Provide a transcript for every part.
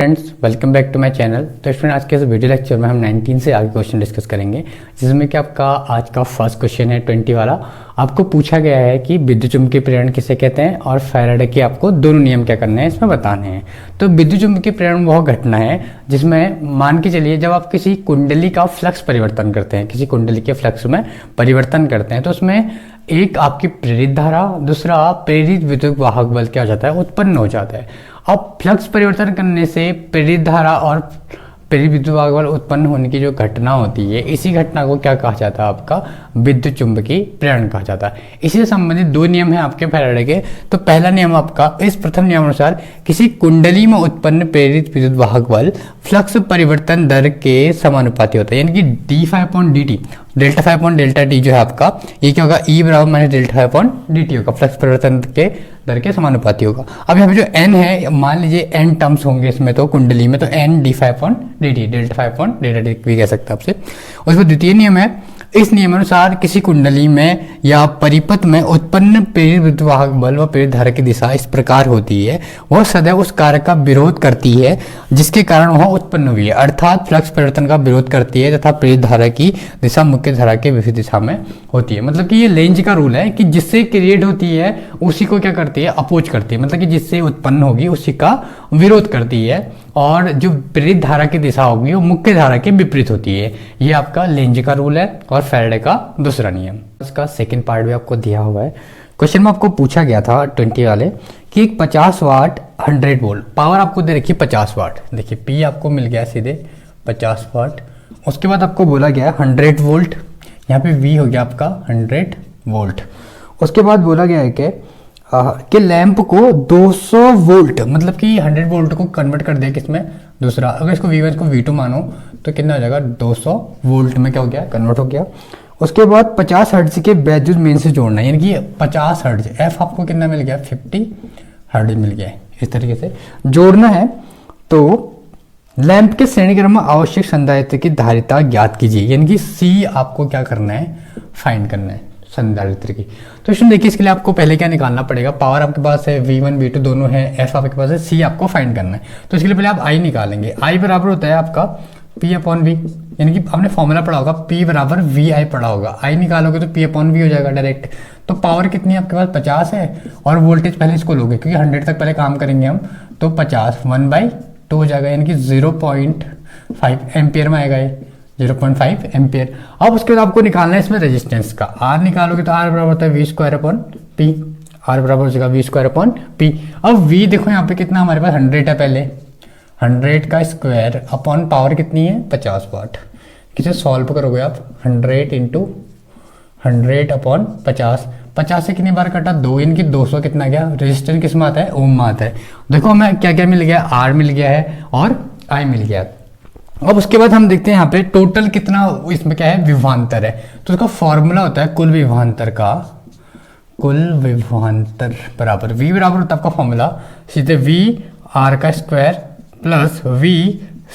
Friends, welcome back to my channel. तो student, आज के इस वीडियो लेक्चर में हम 19 से आगे क्वेश्चन डिस्कस करेंगे, जिसमें कि आपका आज का फर्स्ट क्वेश्चन है 20 वाला। आपको पूछा गया है कि विद्युत चुम्बकीय प्रेरण किसे कहते हैं और फैराडे के आपको दोनों नियम क्या करने हैं इसमें बताने हैं। तो विद्युत चुम्बकीय प्रेरण वह घटना है जिसमें मान के चलिए जब आप किसी कुंडली का फ्लक्स परिवर्तन करते हैं, किसी कुंडली के फ्लक्स में परिवर्तन करते हैं, तो उसमें एक आपकी प्रेरित धारा, दूसरा प्रेरित विद्युत वाहक बल क्या हो जाता है, उत्पन्न हो जाता है। अब फ्लक्स परिवर्तन करने से प्रेरित धारा और प्रेरित विद्युत वाहक बल उत्पन्न होने की जो घटना होती है, इसी घटना को क्या कहा जाता है, आपका विद्युत चुम्बकीय प्रेरण कहा जाता है। इसी से संबंधित दो नियम हैं आपके फैराडे के। तो पहला नियम आपका, इस प्रथम नियम अनुसार किसी कुंडली में उत्पन्न प्रेरित विद्युत वाहक बल फ्लक्स परिवर्तन दर के समानुपाती होता है, यानी कि d∅dt, ΔΦ/ΔT जो है आपका, ये क्या होगा, E बराबर माइनस ΔΦ/dt होगा, फ्लक्स परिवर्तन के दर के समानुपाती होगा। अब यहाँ पे जो n है, मान लीजिए n टर्म्स होंगे इसमें, तो कुंडली में तो n d∅/dt, ΔΦ/ΔT भी कह सकते हैं आपसे। उसमें द्वितीय नियम है, इस नियम अनुसार किसी कुंडली में या परिपथ में उत्पन्न प्रेरित विद्युत वाहक बल व प्रेरित धारा की दिशा इस प्रकार होती है, वह सदैव उस कारक का विरोध करती है जिसके कारण वह उत्पन्न हुई है। अर्थात फ्लक्स परिवर्तन का विरोध करती है तथा प्रेरित धारा की दिशा मुख्य धारा के विपरीत दिशा में होती है। मतलब कि ये लेंज का रूल है कि जिससे क्रिएट होती है उसी को क्या करती है, अपोज करती है, मतलब कि जिससे उत्पन्न होगी उसी का विरोध करती है, और जो प्रेरित धारा की दिशा होगी वो मुख्य धारा के विपरीत होती है। ये आपका लेंज का रूल है और फैराडे का दूसरा नियम। इसका सेकंड पार्ट भी आपको दिया हुआ है। क्वेश्चन में आपको पूछा गया था 20 वाले कि एक 50 वाट 100 वोल्ट पावर आपको दे रखी 50 वाट। देखिए P आपको मिल गया सीधे 50 वाट। उसके बाद आपको बोला गया 100 वोल्ट, यहाँ पे V हो गया आपका 100 वोल्ट। उसके बाद बोला गया है कि लैंप को 200 वोल्ट, मतलब कि 100 वोल्ट को कन्वर्ट कर दिया किसमें, दूसरा। अगर इसको V1 को V2 मानो तो कितना हो जाएगा, 200 वोल्ट में क्या हो गया, कन्वर्ट हो गया। उसके बाद 50 हर्ट्ज के वैद्युत मेन से जोड़ना है, यानी कि 50 हर्ट्ज, F आपको कितना मिल गया, 50 हर्ट्ज मिल गया। इस तरीके से जोड़ना है। तो लैंप के श्रेणी क्रम में आवश्यक संधारित्र की धारिता ज्ञात कीजिए, यानी कि C आपको क्या करना है, फाइंड करना है संधारित्र की। तो इसमें देखिए, इसके लिए आपको पहले क्या निकालना पड़ेगा, पावर आपके पास है V1 V2 दोनों है, F आपके पास है, C आपको फाइंड करना है। तो इसके लिए पहले आप I निकालेंगे। I बराबर होता है आपका P/V, यानी कि आपने फॉर्मूला पढ़ा होगा, P बराबर VI पढ़ा होगा। I निकालोगे तो P/V हो जाएगा डायरेक्ट। तो पावर कितनी है आपके पास, 50 है, और वोल्टेज पहले इसको लोगे क्योंकि 100 तक पहले काम करेंगे हम, तो 50 1/2 हो जाएगा, यानी कि 0.5 एम्पियर में आएगा ये, 0.5 एम्पियर। अब उसके बाद आपको निकालना है इसमें रेजिस्टेंस का। R निकालोगे तो R बराबर होता है V²/P, R बराबर हो जाएगा V²/P। अब V देखो यहाँ पे कितना हमारे पास 100 है, पहले 100 का स्क्वायर अपॉन पावर कितनी है, 50 वाट। किसे सॉल्व करोगे आप, 100 इंटू 100 अपॉन 50, 50 से कितनी बार कटा, 2, यानी कि 200 कितना गया। रेजिस्टेंस किस में आता है, ओम में आता है। देखो हमें क्या क्या मिल गया, R मिल गया है और I मिल गया। अब उसके बाद हम देखते हैं यहाँ पे टोटल कितना इसमें क्या है, विभवांतर है। तो उसका फॉर्मूला होता है कुल विभवांतर का, कुल विभवांतर बराबर V बराबर होता है आपका फॉर्मूला सीधे V R का स्क्वायर प्लस V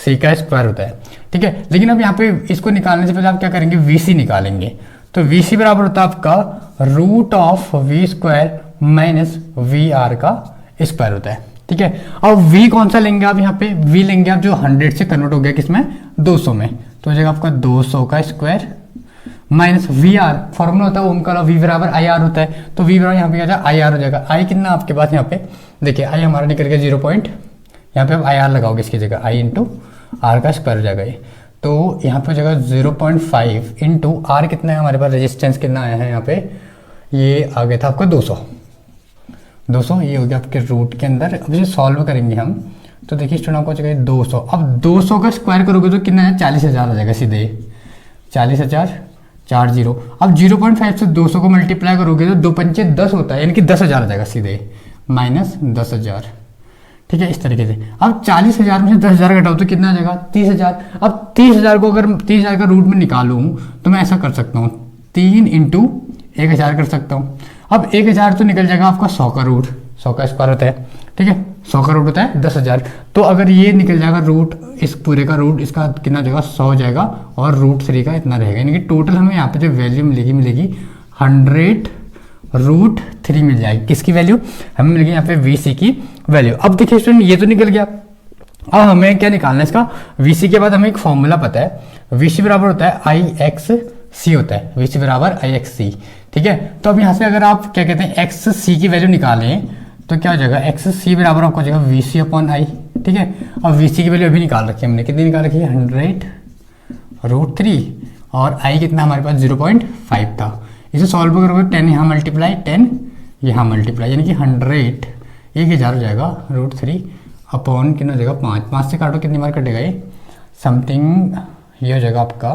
C का स्क्वायर होता है, ठीक है। लेकिन अब यहाँ पे इसको निकालने से पहले आप क्या करेंगे, VC निकालेंगे। तो VC बराबर होता है आपका √V² माइनस VR का स्क्वायर होता है, ठीक है। अब V कौन सा लेंगे आप, यहाँ पे V लेंगे आप जो 100 से कन्वर्ट हो गया किसमें, 200 में, तो हो जाएगा आपका 200 का स्क्वायर माइनस VR, फॉर्मूला होता है ओम का, V बराबर IR होता है। तो V बराबर यहाँ पे क्या जाएगा, IR हो जाएगा। I कितना आपके पास यहाँ पे देखिए, I हमारा निकल गया 0 पॉइंट, यहाँ पे आप IR लगाओगे इसकी जगह, I इंटू R का स्क्वायर हो जाएगा ये। तो यहाँ पे हो जाएगा 0.5 इंटू R कितना है हमारे पास, रेजिस्टेंस कितना आया है यहाँ पे, ये आ गया था आपका 200, ये हो गया आपके रूट के अंदर। अब इसे सॉल्व करेंगे हम, तो देखिए स्टूडेंट आपको चाहिए 200। अब 200 का स्क्वायर करोगे तो कितना है, 40,000 आ जाएगा सीधे, 40,000 40। अब 0.5 से 200 को मल्टीप्लाई करोगे तो 2 पंचे 10 होता है, यानी कि 10,000 आ जाएगा सीधे, माइनस 10,000, ठीक है, इस तरीके से। अब 40,000 में से 10,000 घटाओ तो कितना आ जाएगा, 30,000। अब 30,000 को अगर 30,000 का रूट में निकालूं तो मैं ऐसा कर सकता हूँ, 3 इंटू 1,000 कर सकता हूँ। अब 1,000 तो निकल जाएगा आपका 100 का रूट, 100 का स्क्वायर होता है, ठीक है, 100 का रूट होता है 10,000। तो अगर ये निकल जाएगा रूट, इस पूरे का रूट, इसका कितना जाएगा, 100 हो जाएगा, और √3 का इतना रहेगा, यानी कि टोटल हमें यहाँ पे जो वैल्यू मिलेगी 100√3 मिल जाएगी। किसकी वैल्यू हमें मिल गई, यहाँ पे VC की वैल्यू। अब देखिए स्टूडेंट, ये तो निकल गया, अब हमें क्या निकालना है इसका, वीसी के बाद हमें एक फॉर्मूला पता है, वीसी बराबर होता है आई एक्स सी होता है, वीसी बराबर आई एक्स सी, ठीक है। तो अब यहाँ से अगर आप क्या कहते हैं एक्स सी की वैल्यू निकालें तो क्या हो जाएगा, एक्स सी बराबर आपको हो जाएगा वी सी अपॉन आई, ठीक है। अब वी सी की वैल्यू अभी निकाल रखी है हमने, कितनी निकाल रखी है 100√3 और आई कितना हमारे पास 0.5 था। इसे सॉल्व करोगे 10 यहाँ मल्टीप्लाई 10 यहाँ मल्टीप्लाई, यानी कि 100 हो जाएगा √3 अपॉन कितना हो जाएगा 5 से काटो कितनी बार कटेगा ये समथिंग, ये हो जाएगा आपका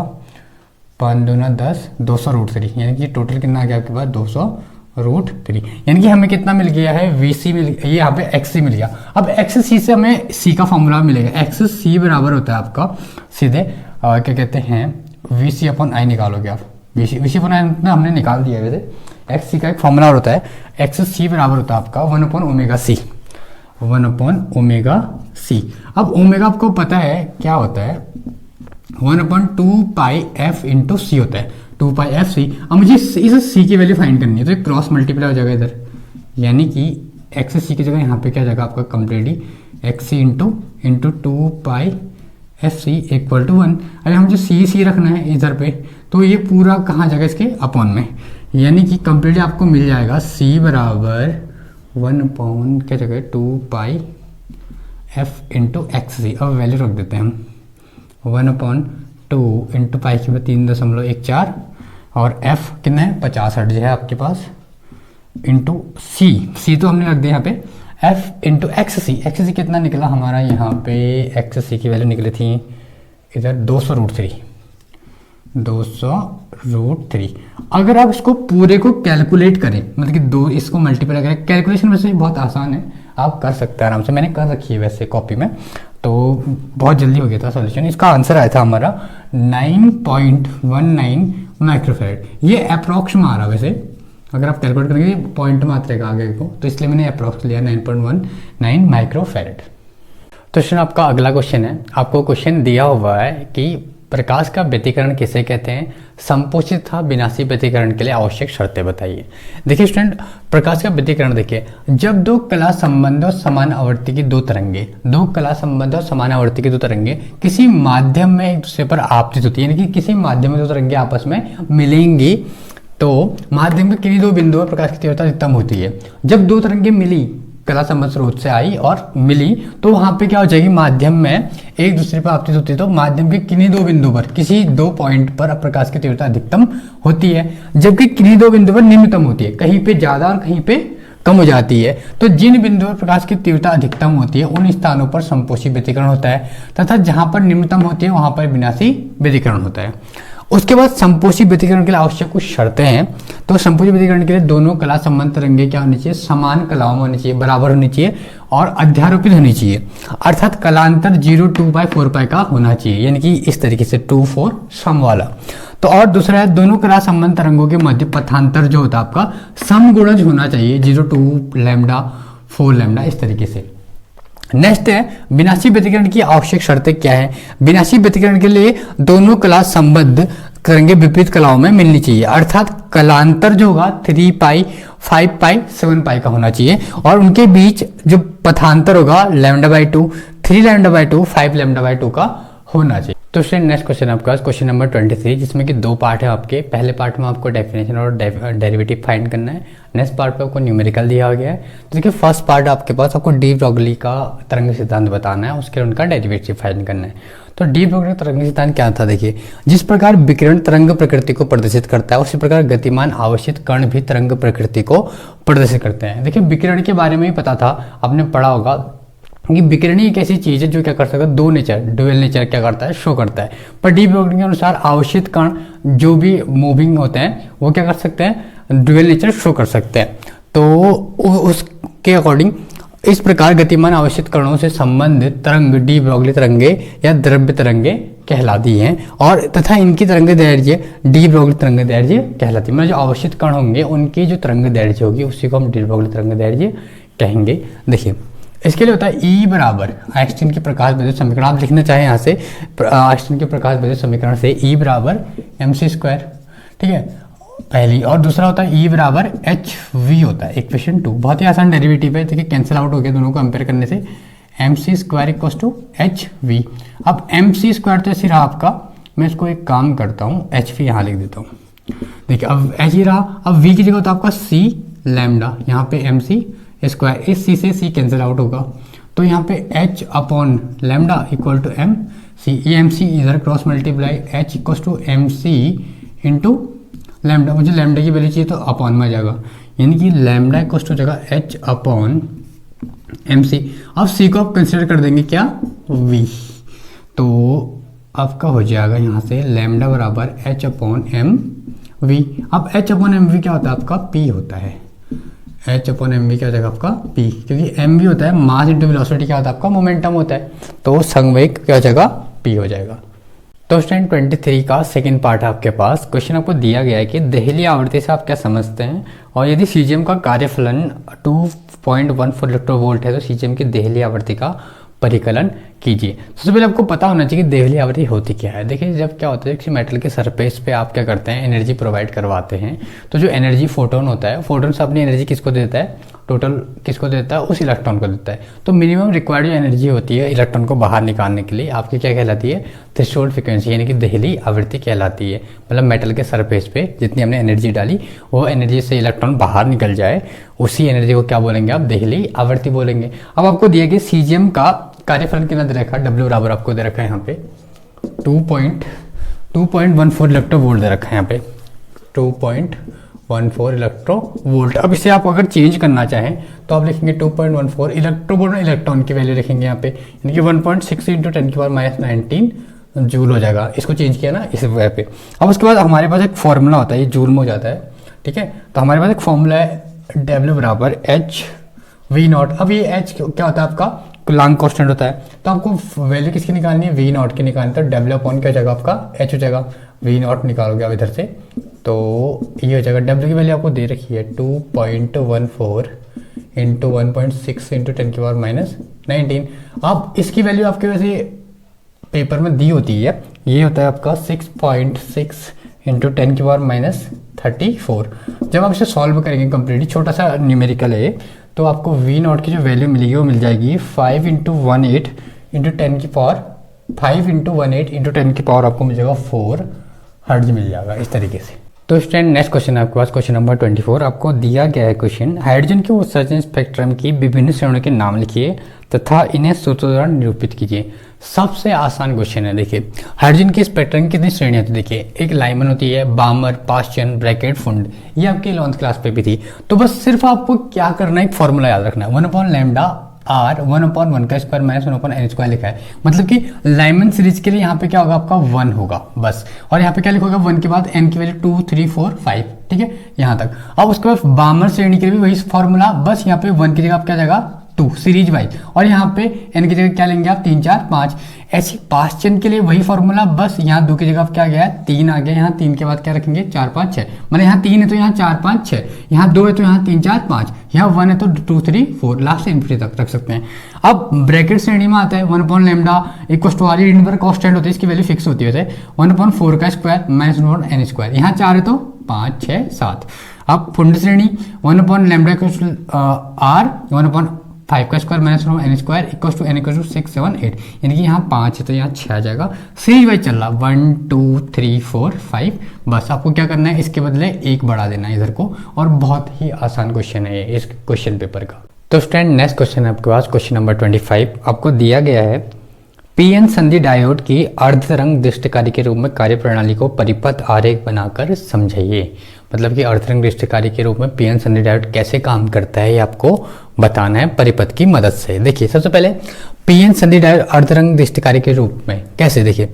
5 दूना 10 200√3, यानी कि टोटल कितना आ गया आपके पास 200√3, यानी कि हमें कितना मिल गया है VC मिल, ये यहाँ पे XC मिल गया। अब XC से हमें C का फॉर्मूला मिलेगा, XC बराबर होता है आपका सीधे क्या कहते हैं VC अपॉन आई निकालोगे आप, VC अपॉन आई हमने निकाल दिया है वैसे। XC का एक फॉर्मूला और होता है, XC बराबर होता है आपका 1/ω/c, 1/ω/c। अब ओमेगा आपको पता है क्या होता है 1/2πf इंटू सी होता है, 2πfc। अब मुझे इस c की वैल्यू फाइंड करनी है, तो एक क्रॉस मल्टीप्लाई हो जाएगा इधर, यानी कि एक्स सी की जगह यहाँ पे क्या जाएगा आपका completely x c into 2πfc equal to 1। अरे हम जो सी रखना है इधर पे, तो ये पूरा कहाँ जाएगा इसके अपॉन में, यानी कि कंप्लीटली आपको मिल जाएगा c बराबर 1 क्या जगह 2πf इंटू एक्स सी। अब वैल्यू रख देते हैं हम 1/2 इंटू पाई की 3.14 और f कितना है 50 हर्ट्ज है आपके पास, इंटू सी तो हमने रख दिया यहाँ पे f इंटू एक्स सी कितना निकला हमारा, यहाँ पे एक्स सी की वैल्यू निकली थी इधर 200√3। अगर आप इसको पूरे को कैलकुलेट करें, मतलब कि दो इसको मल्टीप्लाई करें, कैलकुलेशन वैसे बहुत आसान है, आप कर सकते हैं आराम से, मैंने कर रखी है वैसे कॉपी में, तो बहुत जल्दी हो गया था सॉल्यूशन। इसका आंसर आया था हमारा 9.19 माइक्रोफेरेड, ये अप्रॉक्स में आ रहा वैसे, अगर आप कैलकुलेट करेंगे पॉइंट में आता रहेगा आगे को, तो इसलिए मैंने अप्रॉक्स लिया 9.19 माइक्रोफेरेड। तो स्टूडेंट आपका अगला क्वेश्चन है, आपको क्वेश्चन दिया हुआ है कि प्रकाश का व्यतिकरण किसे कहते हैं, संपोषित तथा विनाशी व्यतिकरण के लिए आवश्यक शर्तें बताइए। देखिए स्टूडेंट, प्रकाश का व्यतिकरण देखिए, जब दो कला संबंध और समान आवर्ती की दो तरंगे किसी माध्यम में एक दूसरे पर आपतित होती है, यानी कि किसी माध्यम में दो तरंगे आपस में मिलेंगी, तो माध्यम के किन्हीं दो बिंदुओं पर प्रकाश की तीव्रता अधिकतम होती है। जब दो तरंगे मिली, कला संबंध स्रोत से आई और मिली, तो वहां पे क्या हो जाएगी, माध्यम में एक दूसरे पर आपतित होती है, तो माध्यम के किन्हीं दो बिंदु पर, किसी दो पॉइंट पर प्रकाश की तीव्रता अधिकतम होती है, जबकि किन्हीं दो बिंदु पर निम्नतम होती है, कहीं पे ज्यादा और कहीं पे कम हो जाती है। तो जिन बिंदुओं पर प्रकाश की तीव्रता अधिकतम होती है उन स्थानों पर संपोषी व्यतिकरण होता है, तथा जहां पर निम्नतम होती है वहां पर विनाशी व्यतिकरण होता है। उसके बाद संपोषी व्यतिकरण के लिए आवश्यक कुछ शर्तें हैं। तो संपोषी व्यतिकरण के लिए दोनों कला संबंध तरंगे क्या होनी चाहिए, समान कलाओं में होनी चाहिए, बराबर होनी चाहिए और अध्यारोपित होनी चाहिए, अर्थात कलांतर 0/2π/4π का होना चाहिए, यानी कि इस तरीके से 2/4 सम वाला। तो और दूसरा है, दोनों कला संबंध तरंगों के मध्य पथांतर जो होता है आपका समगुणज होना चाहिए, 0.2λ 4λ इस तरीके से। नेक्स्ट है, विनाशी व्यतिकरण की आवश्यक शर्तें क्या है। विनाशी व्यतिकरण के लिए दोनों कला संबद्ध तरंगे विपरीत कलाओं में मिलनी चाहिए, अर्थात कलांतर जो होगा 3π 5π 7π का होना चाहिए, और उनके बीच जो पथांतर होगा λ/2 3λ/2 5λ/2 का होना चाहिए। तो स्टूडेंट नेक्स्ट क्वेश्चन आपका क्वेश्चन नंबर 23, जिसमें कि दो पार्ट है आपके। पहले पार्ट में आपको डेफिनेशन और डेरिवेटिव फाइंड करना है, नेक्स्ट पार्ट पे आपको न्यूमेरिकल दिया गया है। तो देखिए फर्स्ट पार्ट आपके पास आपको डी ब्रोगली का तरंग सिद्धांत बताना है, उसके उनका डेरिवेटिव फाइंड करना है। तो डी ब्रोगली तरंग सिद्धांत क्या था, देखिए जिस प्रकार विकिरण तरंग प्रकृति को प्रदर्शित करता है, उसी प्रकार गतिमान आवेशित कण भी तरंग प्रकृति को प्रदर्शित करते हैं। देखिए विकिरण के बारे में ही पता था, आपने पढ़ा होगा कि विकिरण एक ऐसी चीज है जो क्या कर सकता है, दो नेचर ड्यूअल नेचर क्या करता है, शो करता है। पर डी ब्रोगली के अनुसार आवेशित कण जो भी मूविंग होते हैं वो क्या कर सकते हैं, ड्यूअल नेचर शो कर सकते हैं। तो उसके अकॉर्डिंग इस प्रकार गतिमान आवेशित कणों से संबंधित तरंग डी ब्रोगली तरंगे या द्रव्य तरंगे कहलाती हैं, और तथा इनकी तरंग दैर्घ्य डी ब्रोगली तरंग दैर्घ्य कहलाती है। मतलब जो आवेशित कण होंगे उनकी जो तरंग दैर्घ्य होगी उसी को हम डी ब्रोगली तरंग दैर्घ्य कहेंगे। देखिए इसके लिए होता है E बराबर आइंस्टीन के प्रकाश विद्युत समीकरण, आप लिखना चाहें यहाँ से आइंस्टीन के प्रकाश विद्युत समीकरण से E बराबर mc², ठीक है पहली, और दूसरा होता है E बराबर hv होता है इक्वेशन 2। बहुत ही आसान डेरिवेटिव है, देखिए कैंसिल आउट हो गया दोनों को कंपेयर करने से, m c square equal to h v. अब एम सी स्क्वायर तो ऐसे रहा आपका, मैं इसको एक काम करता हूँ, एच वी यहाँ लिख देता हूँ। देखिए अब एच ही रहा, अब वी की जगह होता है आपका सी लैम्डा, यहाँ पे एम सी स्क्वायर, इस सी से सी कैंसिल आउट होगा, तो यहाँ पे H upon lambda equal to M C, ये एम सी इधर cross multiply H equal to M C into lambda, मुझे लैम्डा की वैल्यू चाहिए तो अपॉन में आ जाएगा, यानी कि लैम्डा इक्वल टू जगह एच अपॉन एम सी। अब सी को आप कंसिडर कर देंगे क्या, वी, तो आपका हो जाएगा यहाँ से लैम्डा बराबर एच अपॉन एम वी। अब एच अपॉन एम वी क्या होता है आपका, पी होता है, एच अपॉन एम वी क्या हो जाएगा आपका पी, क्योंकि एम वी होता है मास इंटू वेलोसिटी, क्या होता है आपका मोमेंटम होता है, तो संवेग क्या हो जाएगा, पी हो जाएगा। तो स्टूडेंट 23 का सेकंड पार्ट है आपके पास। क्वेश्चन आपको दिया गया है कि देहली आवृत्ति से आप क्या समझते हैं, और यदि सीजीएम का कार्यफलन 2.14 इलेक्ट्रोवोल्ट है तो सीजीएम की देहली आवृत्ति का परिकलन कीजिए। सबसे पहले आपको पता होना चाहिए कि देहली आवृत्ति होती क्या है। देखिए जब क्या होता है किसी मेटल के सरफेस पे आप क्या करते हैं, एनर्जी प्रोवाइड करवाते हैं, तो जो एनर्जी फोटोन होता है, फोटोन से अपनी एनर्जी किसको देता है, टोटल किसको देता है, उस इलेक्ट्रॉन को देता है। तो मिनिमम रिक्वायर्ड जो एनर्जी होती है इलेक्ट्रॉन को बाहर निकालने के लिए आपकी क्या कहलाती है, थ्रेशोल्ड फ्रीक्वेंसी, यानी कि देहली आवृत्ति कहलाती है। मतलब मेटल के सरफेस पे जितनी हमने एनर्जी डाली वो एनर्जी से इलेक्ट्रॉन बाहर निकल जाए, उसी एनर्जी को क्या बोलेंगे आप, देहली आवृत्ति बोलेंगे। अब आपको दिया गया सीजीएम का कार्यफलन कितना दे रखा है, डब्ल्यू बराबर आपको दे रखा है यहाँ पे 2.14 इलेक्ट्रोवोल्ट दे रखा है यहाँ पे 2.14 इलेक्ट्रोवोल्ट। अब इसे आप अगर चेंज करना चाहें तो आप लिखेंगे 2.14 इलेक्ट्रोवोल्ट, इलेक्ट्रॉन की वैल्यू लिखेंगे यहाँ पे, यानी कि 1.6 इंटू 10⁻⁻19 जूल हो जाएगा। इसको चेंज किया ना इस वजह पे। अब उसके बाद हमारे पास एक फॉर्मूला होता है, ये जूल में हो जाता है, ठीक है। तो हमारे पास एक फॉर्मूला है डब्ल्यू बराबर एच वी नॉट। अब ये एच क्या होता है आपका, लॉन्ग कांस्टेंट होता है, तो आपको वैल्यू किसकी निकालनी है, वी नॉट की निकालनी है। तो डब्ल्यू अपॉन क्या हो जाएगा आपका, एच हो जाएगा, वी नॉट निकालोगे आप इधर से तो ये हो जाएगा। डब्ल्यू की वैल्यू आपको दे रखी है 2.14 इंटू 1.6 इंटू 10⁻⁻19। अब इसकी वैल्यू आपके वैसे पेपर में दी होती है, ये होता है आपका 6.6 इंटू 10⁻34। जब आप इसे सॉल्व करेंगे कंप्लीटली, छोटा सा न्यूमेरिकल है, तो आपको वी नॉट की जो वैल्यू मिलेगी वो मिल जाएगी 5 इंटू 18 इंटू 10 की पावर आपको मिल जाएगा 4 हर्ट्ज मिल जाएगा इस तरीके से। तो स्टूडेंट नेक्स्ट क्वेश्चन है आपके पास, क्वेश्चन नंबर 24। आपको दिया गया है क्वेश्चन, हाइड्रोजन के उत्सर्जन स्पेक्ट्रम की विभिन्न श्रेणियों के नाम लिखिए तथा इन्हें सूत्र द्वारा निरूपित कीजिए। सबसे आसान क्वेश्चन है। देखिए हाइड्रोजन के स्पेक्ट्रम की कितनी श्रेणियां होती है, देखिए एक लाइमन होती है, बामर, पास्चन, ब्रैकेट, फुंड, ये आपकी 11th क्लास पे भी थी। तो बस सिर्फ आपको क्या करना है, एक फॉर्मूला याद रखना है, 1/λ R 1/1 का स्क्वायर माइनस 1/n स्क्वायर लिखा है। मतलब कि लाइमन सीरीज के लिए यहाँ पे क्या होगा आपका 1 होगा बस, और यहाँ पे क्या लिखोगे 1 के बाद n की वैल्यू 2 3 4 5, ठीक है यहाँ तक। अब उसके बाद बामर श्रेणी के लिए भी वही फॉर्मूला, बस यहाँ पे 1 की जगह आप क्या जाएगा 2 सीरीज वाइज, और यहाँ पे n की जगह क्या लेंगे आप 3 4 5। ऐसे पास्चन के लिए वही फॉर्मूला, बस यहाँ 2 की जगह आप क्या गया 3 आ गया, यहाँ 3 के बाद क्या रखेंगे 4 5 6, मतलब यहाँ 3 है तो यहाँ 4 5 6, यहाँ 2 है तो यहाँ 3 4 5, यहाँ 1 है तो 2 3 4, लास्ट से इन्फिनिटी तक रख सकते हैं। अब ब्रैकेट श्रेणी में आता है 1/λ इक्वल टू आर, इन पर कांस्टेंट होती है, इसकी वैल्यू फिक्स होती है 1/4 का स्क्वायर माइनस 1/n स्क्वायर, यहाँ 4 है तो 5 6 7। अब फुंड श्रेणी 1/λ इक्वल टू आर 1/5 का square minus n square equal to n equal to 6 7 8, यानी कि यहाँ 5 है तो यहाँ 6 आ जाएगा। सीरीज वाइज चल रहा 1 2 3 4 5, बस आपको क्या करना है इसके बदले 1 बढ़ा देना है इधर को, और बहुत ही आसान क्वेश्चन है इस क्वेश्चन पेपर का। तो स्टूडेंट नेक्स्ट क्वेश्चन है आपके पास, क्वेश्चन नंबर 25। आपको दिया गया है पीएन संधि डायोड की अर्धतरंग दृष्टिकारी के रूप में कार्यप्रणाली को परिपथ आरेख बनाकर समझाइए। मतलब कि अर्धतरंग दृष्टिकारी के रूप में पीएन संधि डायोड कैसे काम करता है ये आपको बताना है परिपथ की मदद से। देखिए सबसे पहले पीएन संधि डायोड अर्धतरंग दृष्टिकारी के रूप में कैसे, देखिए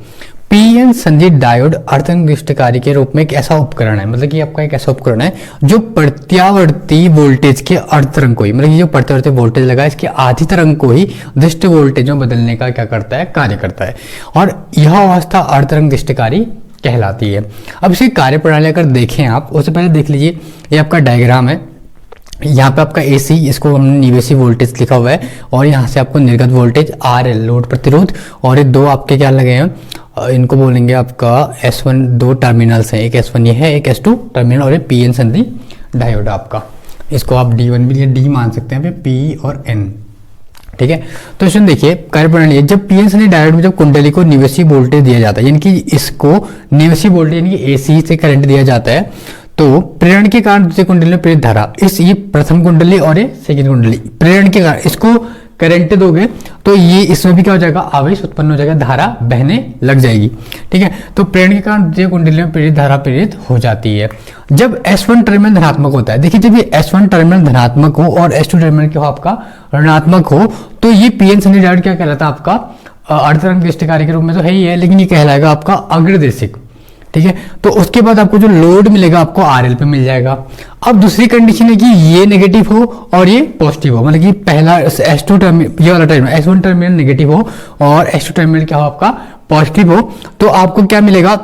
पीएन संधि डायोड अर्धतरंग दृष्टिकारी के रूप में एक ऐसा उपकरण है, मतलब कि आपका एक ऐसा उपकरण है जो प्रत्यावर्ती वोल्टेज के अर्धतरंग को ही, मतलब जो प्रत्यावर्ती वोल्टेज लगा इसके आधी तरंग को ही दृष्टि वोल्टेज में बदलने का क्या करता है, कार्य करता है, और यह अवस्था अर्धतरंग दृष्टिकारी कहलाती है। अब इसकी कार्यप्रणाली अगर देखें आप, उससे पहले देख लीजिए ये आपका डायग्राम है, यहाँ पे आपका AC, इसको हमने निवेशी वोल्टेज लिखा हुआ है, और यहाँ से आपको निर्गत वोल्टेज RL लोड प्रतिरोध, और ये दो आपके क्या लगे हैं, इनको बोलेंगे आपका S1, दो टर्मिनल्स हैं, एक S1 ये है, एक S2 टर्मिनल, और ये PN संधि डायोड आपका, इसको आप D1 भी D मान सकते हैं, P और N ठीक है। तो इसमें देखिए कार्यप्रणाली है, जब पीएन सनी डायोड में जब कुंडली को निवेशी वोल्टेज दिया जाता है, यानी कि इसको निवेशी वोल्टेज यानी कि एसी से करंट दिया जाता है, तो प्रेरण के कारण दूसरी कुंडली में प्रेरित धारा, इस ये प्रथम कुंडली और ये सेकंड कुंडली, प्रेरण के कारण इसको करंट दोगे तो ये इसमें भी क्या हो जाएगा, आवेश उत्पन्न हो जाएगा, धारा बहने लग जाएगी। ठीक है, तो प्रेरण के कारण द्वितीय कुंडली में प्रेरित धारा प्रेरित हो जाती है। जब S1 टर्मिनल धनात्मक होता है, देखिए जब ये S1 टर्मिनल धनात्मक हो और S2 टर्मिनल क्या हो आपका ऋणात्मक हो, तो ये पीएन सनी डायोड क्या कहलाता है आपका अर्धतरंग दृष्टिकारी के रूप में तो है ही है, लेकिन ये कहलाएगा आपका अग्रदेशिक। ठीक है, तो उसके बाद आपको जो लोड मिलेगा आपको आरएल पे मिल जाएगा। अब दूसरी कंडीशन है कि ये नेगेटिव हो और ये पॉजिटिव हो, मतलब कि पहला S2 टर्मिनल, ये वाला टर्मिनल S1 टर्मिनल नेगेटिव हो और S2 टर्मिनल क्या हो आपका पॉजिटिव हो, तो आपको क्या मिलेगा,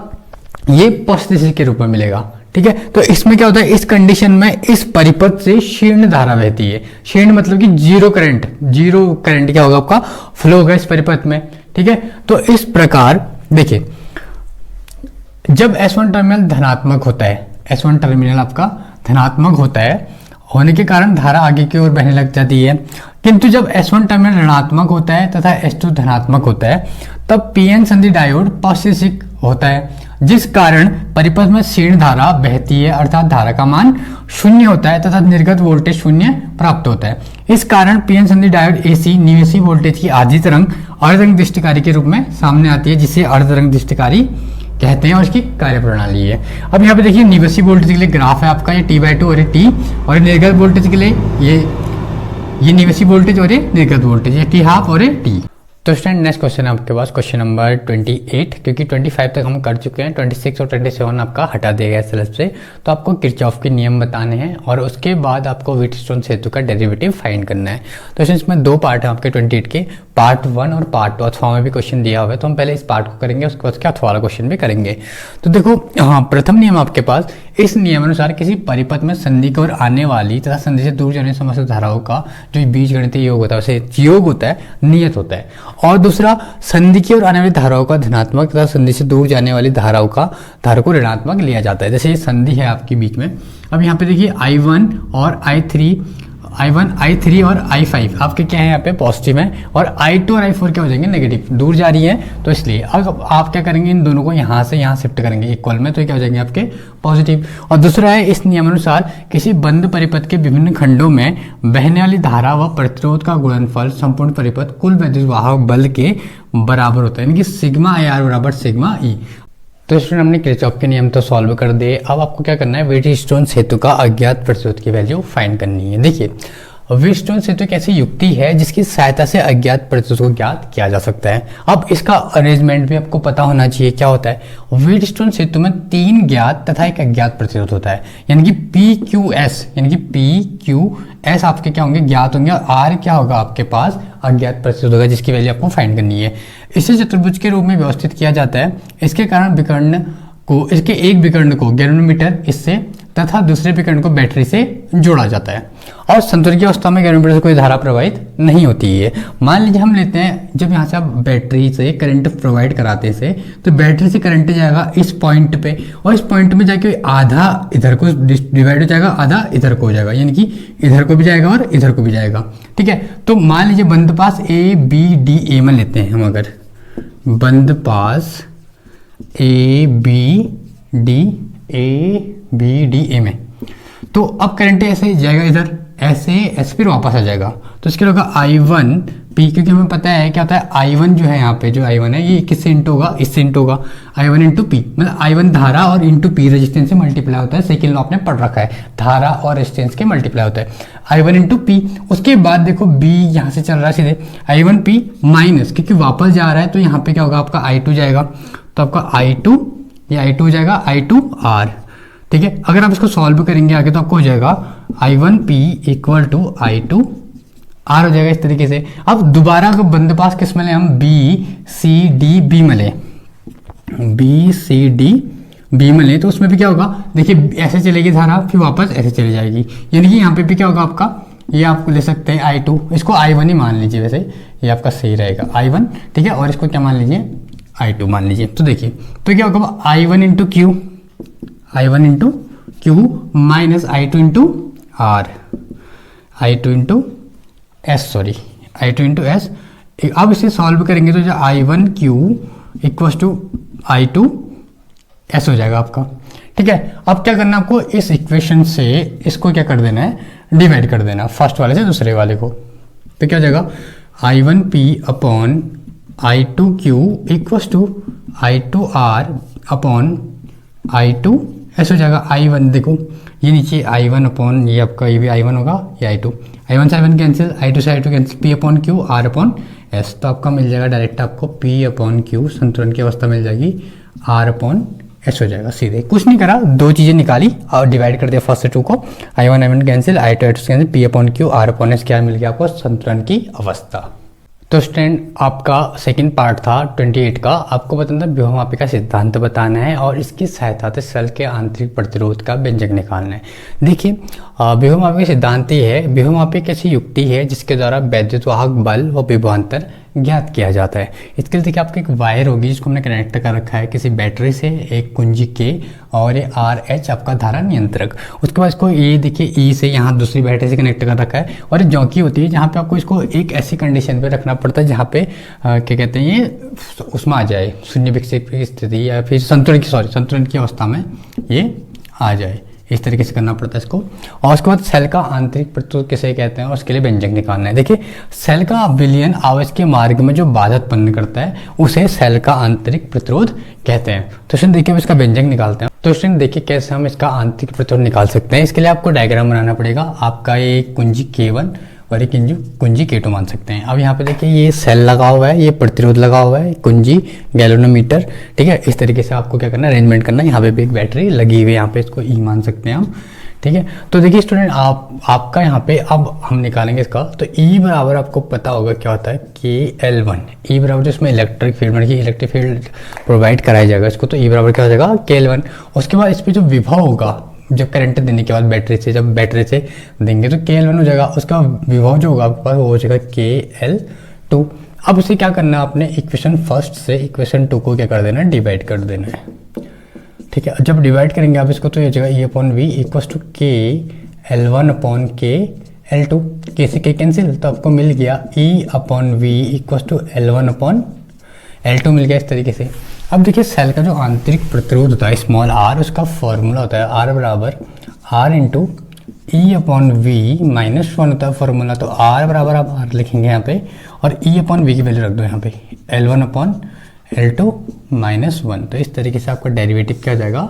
ये पॉजिटिव के रूप में मिलेगा। ठीक है, तो इसमें क्या होता है, इस कंडीशन में इस परिपथ से क्षीण धारा बहती है। क्षीण मतलब कि जीरो करंट क्या होगा आपका फ्लो होगा इस परिपथ में। ठीक है, तो इस प्रकार देखिए जब S1 टर्मिनल धनात्मक होता है, S1 टर्मिनल आपका धनात्मक होता है होने के कारण धारा आगे की ओर बहने लग जाती है, किंतु जब S1 टर्मिनल ऋणात्मक होता है तथा S2 धनात्मक होता है तब पीएन संधि डायोड पॉजिटिव होता है, जिस कारण परिपथ में क्षीण धारा बहती है, अर्थात धारा का मान शून्य होता है तथा निर्गत वोल्टेज शून्य प्राप्त होता है। इस कारण पीएन संधि डायोड एसी निवेशी वोल्टेज की आधी तरंग अर्धतरंग दृष्टिकारी के रूप में सामने आती है, जिसे अर्धतरंग दृष्टिकारी कहते हैं और इसकी कार्यप्रणाली है। अब यहाँ पे देखिए निवेशी वोल्टेज के लिए ग्राफ है आपका, ये T/2 और ये T, और निर्गत वोल्टेज के लिए ये निवेशी वोल्टेज और ये निर्गत वोल्टेज, ये T½ और ये T। तो स्टूडेंट नेक्स्ट क्वेश्चन है आपके पास क्वेश्चन नंबर 28, क्योंकि 25 तक हम कर चुके हैं, 26 और 27 आपका हटा दिया गया सिलेबस से। तो आपको किरचॉफ के नियम बताने हैं और उसके बाद आपको व्हीटस्टोन सेतु का डेरिवेटिव फाइंड करना है। तो इसमें दो पार्ट है आपके 28 के, पार्ट 1 और पार्ट 2। अथवा में भी क्वेश्चन दिया हुआ है, तो हम पहले इस पार्ट को करेंगे, उसके बाद क्या अथवा वाला क्वेश्चन भी करेंगे। तो देखो हाँ, प्रथम नियम आपके पास, इस नियमानुसार किसी परिपथ में संधि की ओर आने वाली तथा संधि से दूर जाने समस्त धाराओं का जो बीजगणितीय योग होता है उसे योग होता है, नियत होता है। और दूसरा, संधि की ओर आने वाली धाराओं का धनात्मक तथा संधि से दूर जाने वाली धाराओं को ऋणात्मक लिया जाता है। जैसे ये संधि है आपकी बीच में, अब यहाँ पे देखिए I1 और I3 और I5 आपके क्या है यहाँ पे पॉजिटिव है, और I2 और I4 क्या हो जाएंगे नेगेटिव, दूर जा रही है, तो इसलिए अब आप क्या करेंगे, इन दोनों को यहाँ से यहाँ शिफ्ट करेंगे इक्वल में, तो ये क्या हो जाएंगे आपके पॉजिटिव। और दूसरा है, इस नियमानुसार किसी बंद परिपथ के विभिन्न खंडों में बहने वाली धारा व प्रतिरोध का गुणनफल संपूर्ण परिपथ कुल विद्युत वाहक बल के बराबर होता है, यानी कि सिग्मा IR बराबर सिग्मा E। तो स्टूडेंट हमने किरचॉफ के नियम तो सॉल्व कर दिए, अब आपको क्या करना है, व्हीटस्टोन सेतु का अज्ञात प्रतिरोध की वैल्यू फाइंड करनी है। देखिए व्हीटस्टोन सेतु एक ऐसी युक्ति है जिसकी सहायता से अज्ञात प्रतिरोध को ज्ञात किया जा सकता है। अब इसका अरेंजमेंट भी आपको पता होना चाहिए क्या होता है। व्हीटस्टोन सेतु में 3 ज्ञात तथा एक अज्ञात प्रतिरोध होता है, यानी कि PQS आपके क्या होंगे, ज्ञात होंगे, और R क्या होगा आपके पास अज्ञात प्रतिरोध होगा, जिसकी वैल्यू आपको फाइंड करनी है। इसे चतुर्भुज के रूप में व्यवस्थित किया जाता है। इसके कारण विकर्ण को, इसके एक विकर्ण को गैल्वेनोमीटर इससे तथा दूसरे विकर्ण को बैटरी से जोड़ा जाता है, और संतुलन की अवस्था में गैल्वेनोमीटर से कोई धारा प्रवाहित नहीं होती है। मान लीजिए हम लेते हैं, जब यहाँ से आप बैटरी से करंट प्रोवाइड कराते से, तो बैटरी से करंट जाएगा इस पॉइंट पे, और इस पॉइंट में जाके आधा इधर को डिवाइड हो जाएगा, आधा इधर को हो जाएगा, यानी कि इधर को भी जाएगा और इधर को भी जाएगा। ठीक है, तो मान लीजिए बंद पास ABDA में लेते हैं हम, अगर बंद पास ABDA में, तो अब करंट ऐसे जाएगा इधर, ऐसे फिर वापस आ जाएगा, तो इसके लिए होगा I1P, क्योंकि हमें पता है क्या होता है, I1 जो है यहाँ पे, जो I1 है ये किससे इंटू होगा, इससे इंटू होगा, I1 इंटू P, मतलब I1 धारा और इंटू P रेजिस्टेंस से मल्टीप्लाई होता है। सेकेंड लॉ आपने पढ़ रखा है, धारा और रेजिस्टेंस के मल्टीप्लाई होता है, I1 इंटू P। उसके बाद देखो B यहाँ से चल रहा है सीधे, I1P माइनस, क्योंकि वापस जा रहा है तो यहाँ पे क्या होगा आपका I2 जाएगा, तो आपका I2, ये I2 हो जाएगा I2R। ठीक है, अगर आप इसको सॉल्व करेंगे आगे तो आपको हो जाएगा I1P इक्वल टू I2R हो जाएगा इस तरीके से। अब दोबारा अगर बंद पास किस में ले, हम BCDB में ले, BCDB में ले, तो उसमें भी क्या होगा, देखिए ऐसे चलेगी धारा, फिर वापस ऐसे चली जाएगी, यानी कि यहाँ पे भी क्या होगा आपका, ये आप ले सकते हैं I2, इसको I1 ही मान लीजिए, वैसे ये आपका सही रहेगा I1। ठीक है, और इसको क्या मान लीजिए, I2 मान लीजिए। तो देखिए तो क्या होगा, I1 into Q minus I2 into R, I2 into S, sorry I2 into S. अब इसे सॉल्व करेंगे तो जो I1Q equal to I2 S हो जाएगा आपका। ठीक है, अब क्या करना है आपको, इस इक्वेशन से इसको क्या कर देना है, डिवाइड कर देना फर्स्ट वाले से दूसरे वाले को। तो क्या हो जाएगा, I1P upon I2Q equal to I2R upon I2S हो जाएगा। I1 देखो ये नीचे I1 अपॉन ये आपका, ये भी I1 होगा, ये I2, I1 से I1 कैंसिल, I2 से I2 cancel, P upon Q R upon S। तो आपका मिल जाएगा डायरेक्ट आपको P अपॉन Q संतुलन की अवस्था मिल जाएगी, R अपॉन S हो जाएगा। सीधे कुछ नहीं करा, दो चीज़ें निकाली और डिवाइड कर दिया फर्स्ट से टू को, I1 I1 cancel, I2 I2 cancel, P upon Q R upon S, क्या मिल गया आपको, संतुलन की अवस्था। तो स्टूडेंट आपका सेकंड पार्ट था 28 का, आपको बताना था विभवमापी का सिद्धांत बताना है और इसकी सहायता से सेल के आंतरिक प्रतिरोध का व्यंजक निकालना है। देखिए विभवमापी का सिद्धांत ये है, विभवमापी एक ऐसी युक्ति है जिसके द्वारा वैद्युत वाहक बल व विभवांतर ज्ञात किया जाता है। इसके लिए देखिए आपको एक वायर होगी जिसको हमने कनेक्ट कर रखा है किसी बैटरी से, एक कुंजी के, और ये RH आपका धारा नियंत्रक। उसके बाद इसको ये देखिए ई से यहाँ दूसरी बैटरी से कनेक्ट कर रखा है, और ये जौकी होती है जहाँ पे आपको इसको एक ऐसी कंडीशन पे रखना पड़ता है जहाँ पे क्या कहते हैं, ये उसमें आ जाए, शून्य विक्षेप की स्थिति या फिर संतुलन की अवस्था में ये आ जाए। इस तरीके से करना पड़ता है इसको। और उसके बाद सेल का आंतरिक प्रतिरोध किसे कहते हैं और उसके लिए व्यंजक निकालना है। देखिए सेल का विलयन आवेश के मार्ग में जो बाधा उत्पन्न करता है उसे सेल का आंतरिक प्रतिरोध कहते हैं। तो स्टूडेंट देखिए हम इसका व्यंजक निकालते हैं। तो स्टूडेंट देखिए कैसे हम इसका आंतरिक प्रतिरोध निकाल सकते हैं। इसके लिए आपको डायग्राम बनाना पड़ेगा। आपका ये कुंजी K1 और एक कुंजी K2 मान सकते हैं। अब यहाँ पे देखिए ये सेल लगा हुआ है, ये प्रतिरोध लगा हुआ है, कुंजी गैल्वेनोमीटर। ठीक है, इस तरीके से आपको क्या करना है, अरेंजमेंट करना है। यहाँ पे भी एक बैटरी लगी हुई है, यहाँ पे इसको ई मान सकते हैं हम। ठीक है, तो देखिए स्टूडेंट आपका यहाँ पे अब हम निकालेंगे इसका। तो ई बराबर आपको पता होगा क्या होता है, KL1। ई बराबर जो इसमें इलेक्ट्रिक फील्ड मतलब इलेक्ट्रिक फील्ड प्रोवाइड कराया जाएगा इसको, तो ई बराबर क्या हो जाएगा, KL1। उसके बाद इस पर जो विभव होगा जब करंट देने के बाद बैटरी से, जब बैटरी से देंगे तो KL1 हो जाएगा। उसका विभव जो होगा आपके पास वो हो जाएगा KL2। अब उसे क्या करना है, आपने इक्वेशन फर्स्ट से इक्वेशन 2 को क्या कर देना है, डिवाइड कर देना है। ठीक है, जब डिवाइड करेंगे आप इसको तो ये हो जाएगा E upon V equal to KL1 upon KL2। K से K कैंसिल, तो आपको मिल गया E upon V equal to L1 upon L2 मिल गया इस तरीके से। अब देखिए सेल का जो आंतरिक प्रतिरोध होता है स्मॉल r, उसका फॉर्मूला होता है R बराबर R into e upon v minus 1 होता है फॉर्मूला। तो R बराबर आप R लिखेंगे यहाँ पे, और E अपॉन वी की वैल्यू रख दो यहाँ पे, L1 अपॉन L2 माइनस 1। तो इस तरीके से आपका डेरिवेटिव क्या हो जाएगा,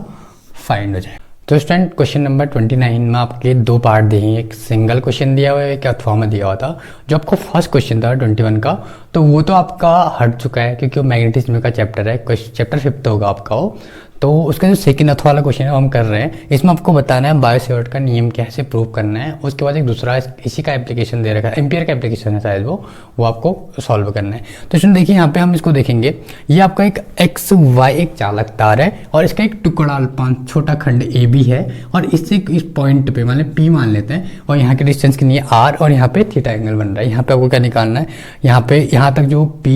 फाइंड हो जाएगा। तो स्टूडेंट क्वेश्चन नंबर 29 में आपके दो पार्ट दिए हैं, एक सिंगल क्वेश्चन दिया हुआ है, एक अथवा में दिया हुआ था। जो आपको फर्स्ट क्वेश्चन था 21 का, तो वो तो आपका हट चुका है क्योंकि वो मैग्नेटिज्म का चैप्टर है, चैप्टर 5 होगा आपका वो। तो उसका जो सेकंड अथवा वाला क्वेश्चन है वो हम कर रहे हैं। इसमें आपको बताना है बायो-सेवर्ट का नियम कैसे प्रूव करना है। उसके बाद एक दूसरा इसी का एप्लीकेशन दे रखा है, एम्पियर का एप्लीकेशन है शायद वो आपको सॉल्व करना है। तो सुन देखिए यहाँ पे हम इसको देखेंगे, ये आपका एक XY एक चालक तार है और इसका एक टुकड़ा अल्पांश छोटा खंड AB है, और इससे इस पॉइंट पे मतलब P मान लेते हैं, और यहाँ के डिस्टेंस कितनी है R, और यहाँ पे थीटा एंगल बन रहा है। यहाँ पे आपको क्या निकालना है, यहाँ तक जो P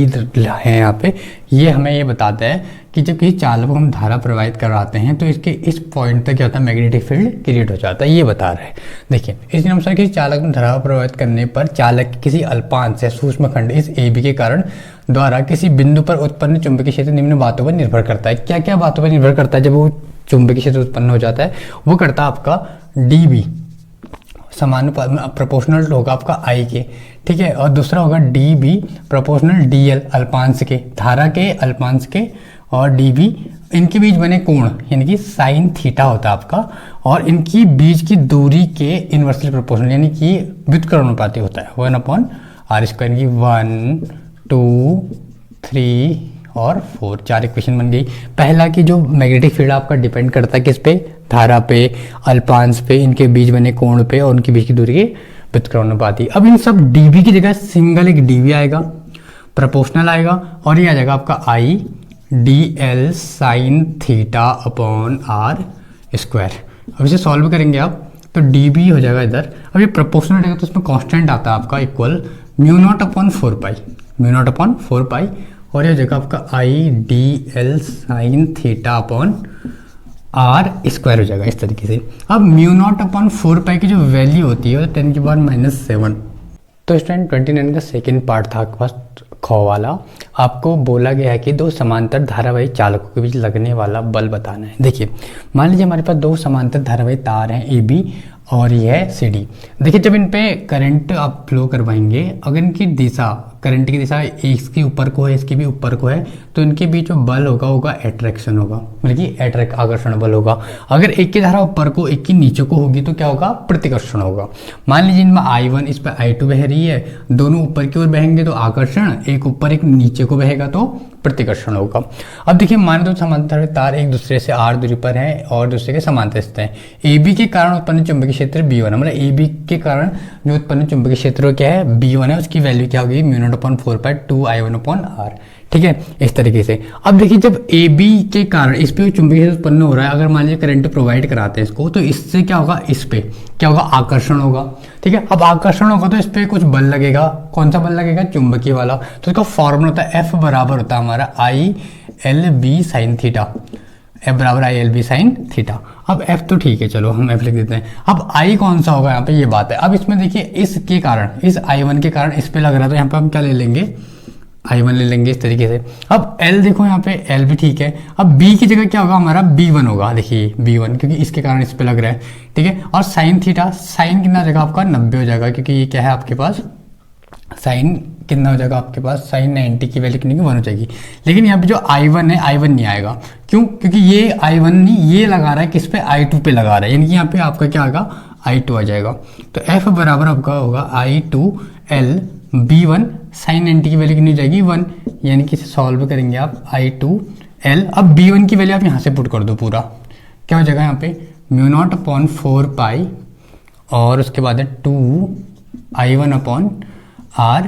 है यहाँ पे, ये हमें ये बताता है कि जब किसी चालक को हम धारा प्रवाहित कराते हैं तो इसके इस पॉइंट तक क्या होता है, मैग्नेटिक फील्ड क्रिएट हो जाता है, ये बता रहा है। देखिए इस अनुसार किसी चालक में धारा प्रवाहित करने पर चालक की किसी अल्पांश या सूक्ष्म खंड इस AB के कारण द्वारा किसी बिंदु पर उत्पन्न चुंबकीय क्षेत्र निम्न बातों पर निर्भर करता है। क्या क्या बातों पर निर्भर करता है जब वो चुंबकीय क्षेत्र उत्पन्न हो जाता है, वो करता है आपका DB समानुपात प्रोपोर्शनल होगा आपका I के, ठीक है, और दूसरा होगा DB प्रोपोर्शनल DL अल्पांश के, धारा के अल्पांश के, और DB इनके बीच बने कोण यानी कि साइन थीटा होता है आपका, और इनकी बीच की दूरी के इनवर्सली प्रोपोर्शनल यानी कि व्युत्क्रमानुपाती होता है 1/r²। यानी कि 1 2 3 और 4 4 इक्वेशन बन गई। पहला की जो मैग्नेटिक फील्ड आपका डिपेंड करता है किस पे, धारा पे, अल्पांश पे, इनके बीच बने कोण पे, और उनके बीच की दूरी के व्युत्क्रमानुपाती। अब इन सब DB की जगह सिंगल एक DB आएगा, प्रोपोर्शनल आएगा, और ये आ जाएगा आपका I DL sine theta upon r²। अब इसे सॉल्व करेंगे आप तो DB हो जाएगा इधर। अब ये प्रोपोर्शनल रहेगा तो उसमें कांस्टेंट आता है आपका इक्वल μ0/4π, μ0/4π, और ये हो जाएगा आपका I DL sine theta upon r² हो जाएगा इस तरीके से। अब μ0/4π की जो वैल्यू होती है वो 10⁻⁻⁷ तो स्टूडेंट 29 का सेकंड पार्ट था आपके पास खो वाला। आपको बोला गया है कि दो समांतर धारावाही चालकों के बीच लगने वाला बल बताना है। देखिए मान लीजिए हमारे पास दो समांतर धारावाही तार हैं ए बी और ये है सी डी। देखिए जब इन पे करंट आप फ्लो करवाएंगे, अगर इनकी दिशा, करंट की दिशा इसके ऊपर को है, इसकी भी ऊपर को है, तो इनके बीच जो बल होगा अट्रैक्शन होगा, मतलब कि आकर्षण बल होगा। अगर एक की धारा ऊपर को एक की नीचे को होगी तो क्या होगा, प्रतिकर्षण होगा। मान लीजिए इनमें I1 इस पर I2 बह रही है, दोनों ऊपर की ओर बहेंगे तो आकर्षण, एक ऊपर एक नीचे को बहेगा तो प्रतिकर्षण होगा। अब देखिए मान लो समांतर तार एक दूसरे से r दूरी पर है और दूसरे के समांतर स्थित हैं। AB के कारण उत्पन्न चुंबकीय क्षेत्र B1 है, मतलब AB के कारण जो उत्पन्न चुंबकीय क्षेत्र क्या है, B1 है, उसकी वैल्यू क्या होगी, μ0/4π2I1/r। ठीक है, इस तरीके से। अब देखिए जब AB के कारण इस पे चुंबकीय क्षेत्र उत्पन्न हो रहा है, अगर मान लीजिए करंट प्रोवाइड कराते हैं इसको, तो इससे क्या होगा, इस पे क्या होगा, आकर्षण होगा। ठीक है, अब आकर्षण होगा तो इस पे कुछ बल लगेगा। कौन सा बल लगेगा, चुंबकीय वाला। तो इसका फॉर्मूला होता है F बराबर होता है हमारा ILB sin थीटा। F बराबर ILB sin थीटा। अब F तो ठीक है, चलो हम F लिख देते हैं। अब I कौन सा होगा, यहाँ पे ये बात है। अब इसमें देखिए इसके कारण, इस I1 के कारण इस पे लग रहा है, तो यहाँ पे हम क्या ले लेंगे, I1 ले लेंगे इस तरीके से। अब L देखो यहाँ पे L भी ठीक है। अब B की जगह क्या होगा, हमारा B1 होगा। देखिए B1 क्योंकि इसके कारण इस पे लग रहा है। ठीक है, और साइन थीटा, साइन कितना हो जाएगा आपका 90 हो जाएगा, क्योंकि ये क्या है आपके पास साइन कितना हो जाएगा आपके पास, साइन 90 की वैल्यू कितनी की 1 हो जाएगी। लेकिन यहाँ पे जो I1 है, I1 नहीं आएगा। क्यों, क्योंकि ये I1 नहीं, ये लगा रहा है किस पे, I2 पे लगा रहा है, यानी कि यहाँ पे आपका क्या आएगा, I2 आ जाएगा। तो F बराबर आपका होगा I2L B1 साइन 90 की वैल्यू कितनी हो जाएगी 1, यानी कि इसे सॉल्व करेंगे आप I2L। अब B1 की वैल्यू आप यहाँ से पुट कर दो, पूरा क्या हो जाएगा यहाँ पे μ0/4π और उसके बाद है 2I1/r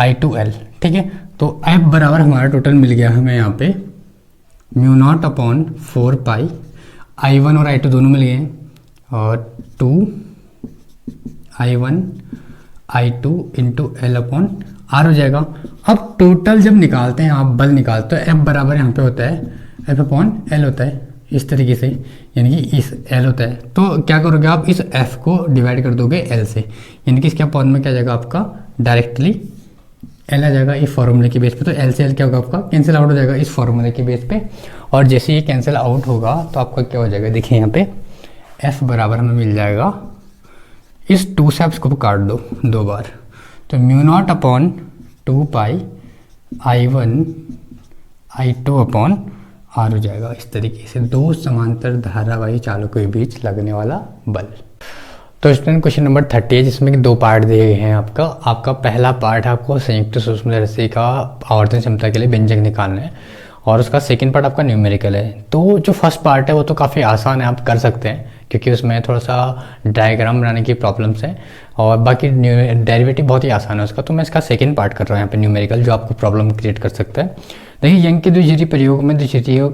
I2L। ठीक है, तो F बराबर हमारा टोटल मिल गया हमें यहाँ पे μ0/4π, I1 और I2 दोनों मिल गए हैं, और 2I1 I2 इंटू L/r हो जाएगा। अब टोटल जब निकालते हैं आप, बल निकालते हैं, F बराबर यहाँ पे होता है F/L होता है इस तरीके से, यानी कि इस L होता है। तो क्या करोगे आप, इस F को डिवाइड कर दोगे L से, यानी कि इसके अपॉन में क्या जाएगा आपका, डायरेक्टली L आ जाएगा इस फॉर्मूले के बेस पे। तो L से L क्या होगा आपका, कैंसिल आउट हो जाएगा इस फॉर्मूले के बेस पे। और जैसे ये कैंसिल आउट होगा तो आपका क्या हो जाएगा, देखिए यहाँ पे F बराबर हमें मिल जाएगा, इस 2 से आप इसको काट दो 2 बार, तो μ0/2π I1 I2/r हो जाएगा इस तरीके से, दो समांतर धारावाही चालकों के बीच लगने वाला बल। तो स्टूडेंट क्वेश्चन नंबर 30 है, जिसमें कि 2 पार्ट दिए गए हैं आपका पहला पार्ट आपको संयुक्त सूक्ष्म रस्सी का आवर्तन क्षमता के लिए व्यंजक निकालना है, और उसका सेकंड पार्ट आपका न्यूमेरिकल है। तो जो फर्स्ट पार्ट है वो तो काफ़ी आसान है, आप कर सकते हैं, क्योंकि उसमें थोड़ा सा डायग्राम बनाने की प्रॉब्लम्स हैं, और बाकी डेरिवेटिव बहुत ही आसान है उसका। तो मैं इसका सेकंड पार्ट कर रहा हूँ यहाँ पे न्यूमेरिकल, जो आपको प्रॉब्लम क्रिएट कर सकता है। देखिए यंग के दो झिरी प्रयोग में झिरियों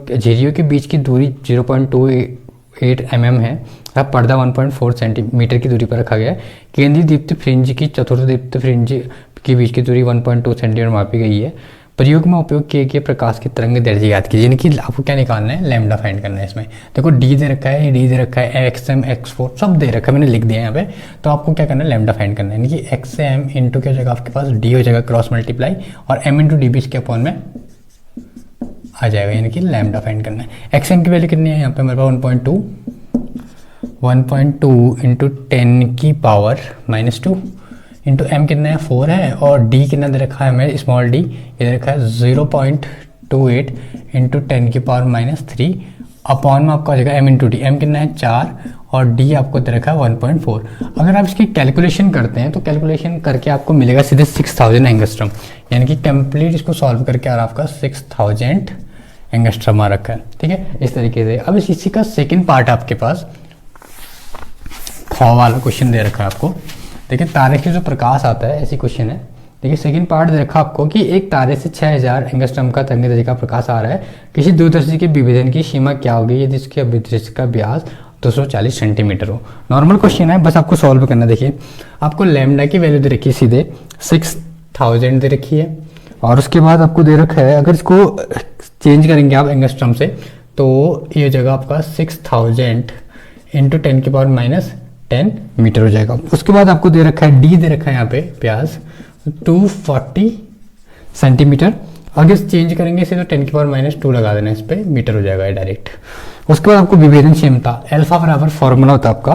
के बीच की दूरी 0.28 mm है, पर्दा 1.4 सेंटीमीटर की दूरी पर रखा गया है। केंद्रीय दीप्त फ्रिंज की चतुर्थ दीप्त फ्रिंज के बीच की दूरी 1.2 सेंटीमीटर मापी गई है। प्रयोग में उपयोग किए गए प्रकाश की तरंग दैर्ध्य ज्ञात कीजिए, यानी कि आपको क्या निकालना है, लैम्डा फाइंड करना है। इसमें देखो D दे रखा है, D दे रखा है, XM X4 सब दे रखा है, मैंने लिख दिया यहाँ पे। तो आपको क्या करना है, लैम्डा फाइंड करना है, यानी कि XM इंटू क्या हो जाएगा आपके पास, D हो जाएगा क्रॉस मल्टीप्लाई, और M इंटू DB इसके अपॉन में आ जाएगा, यानी कि लैम्डा फाइंड करना है। XM की वैल्यू कितनी है यहाँ पे हमारे पास 1.2 इंटू 10 की पावर -2 इंटू M कितना है 4 है, और D कितना दे रखा है हमें, स्मॉल d ये दे रखा है 0.28 इंटू 10 की पावर -3 अपॉन में आपका हो जाएगा M इंटू डी। M कितना है 4 और D आपको दे रखा है 1.4। अगर आप इसकी कैलकुलेशन करते हैं तो कैलकुलेशन करके आपको मिलेगा सीधे 6000 एंगस्ट्रम, यानी कि कंप्लीट इसको सॉल्व करके आ रहा आपका 6000 एंगस्ट्रम आ रखा है। ठीक है, इस तरीके से। अब इसी का सेकेंड पार्ट आपके पास खो वाला क्वेश्चन दे रखा है आपको। देखिए तारे से जो प्रकाश आता है, ऐसी क्वेश्चन है। देखिए सेकंड पार्ट दे रखा आपको कि एक तारे से 6000 एंगस्ट्रम का तरंगदैर्ध्य का प्रकाश आ रहा है, किसी दूरदर्शी के विभेदन की सीमा क्या होगी यदि इसके अभिदृश्य का व्यास 240 सेंटीमीटर हो। नॉर्मल क्वेश्चन है, बस आपको सॉल्व करना। देखिए आपको लैम्डा की वैल्यू दे रखी है सीधे 6000 दे रखी है, और उसके बाद आपको दे रखा है, अगर इसको चेंज करेंगे आप एंगस्ट्रम से तो ये जगह आपका 6000 इंटू 10 की पावर 10 मीटर हो जाएगा। उसके बाद आपको दे रखा है डी दे रखा है यहाँ पे प्याज 240 सेंटीमीटर। अगर चेंज करेंगे इसे तो 10 की पावर -2 लगा देना, इस पे मीटर हो जाएगा डायरेक्ट। उसके बाद आपको विभेदन क्षमता अल्फा बराबर फॉर्मूला होता है आपका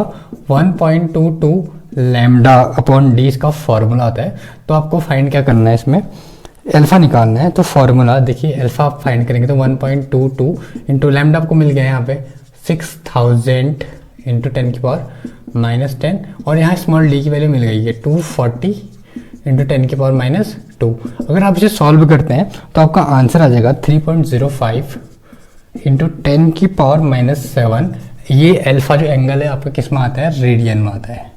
1.22 लैम्डा अपॉन डी, इसका फॉर्मूला होता है। तो आपको फाइंड क्या करना है, इसमें अल्फा निकालना है। तो फॉर्मूला देखिए अल्फा आप फाइंड करेंगे तो 1.22 इंटू लैम्डा आपको मिल गया यहाँ पे 6000 इंटू 10 की पावर -10, और यहाँ स्मॉल डी की वैल्यू मिल गई है 240 इंटू 10 की पावर -2। अगर आप इसे सॉल्व करते हैं तो आपका आंसर आ जाएगा 3.05 इंटू 10 की पावर -7। ये अल्फा जो एंगल है आपका किस में आता है, रेडियन में आता है।